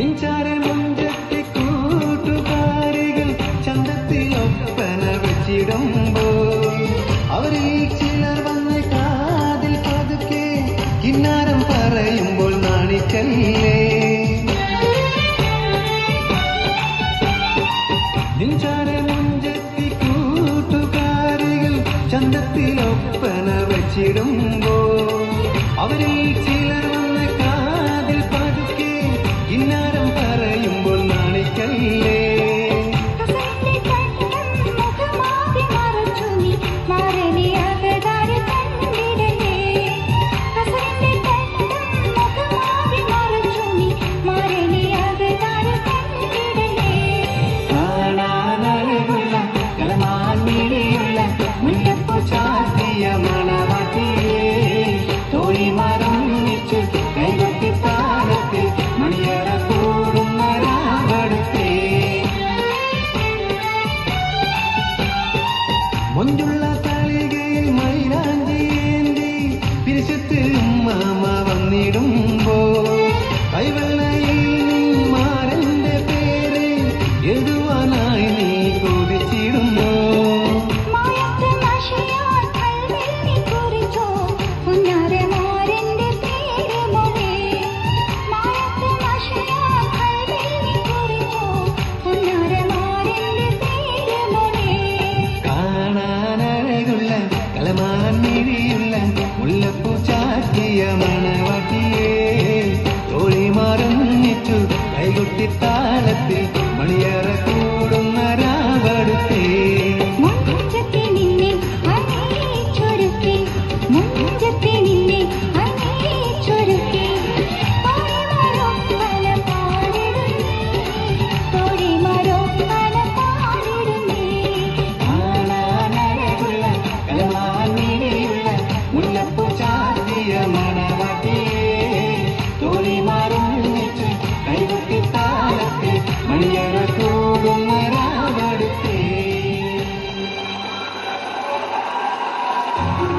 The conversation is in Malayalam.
നിൻചാരെ മുഞ്ചത്തി കൂട്ടുകാരികൾ ചന്തത്തിലൊപ്പന വെച്ചിടുമ്പോൾ അവരിൽ ചിലർ വന്ന് കാതിൽ പതുക്കെ കിന്നാരം പറയുമ്പോൾ നാണിക്കല്ലേ. നിൻചാരെ മുഞ്ചത്തി കൂട്ടുകാരികൾ ചന്തത്തിലൊപ്പന വെച്ചിടുമ്പോൾ അവരിൽ ചിലർ വന്ന് കാതിൽ പതുക്കെ കിന്നാരം പറയുമ്പോൾ നാണിക്കല്ലേ. മുഞ്ചുള്ള തളികയിൽ മൈലാഞ്ചിയേന്തി പിരിശത്ത് മാമ വന്നിടുമ്പോൾ കൈവെള്ളയിൽ മാരന്റെ പേര് എഴുതുവാനായി നീ കൊതിച്ചിടുന്നു. കളമാൻമിഴിയുള്ള മുല്ലപ്പൂ ചാറ്റിയ മണവാട്ടിയേ തോഴി മറന്നിച്ചു കൈകൊട്ടി താളത്തിൽ മണിയറ കൂടുന്ന രാവടുത്തേ. മണവാട്ടിയേ തോഴി മറന്നിച്ചു കൈകൊട്ടി താളത്തിൽ മണിയറ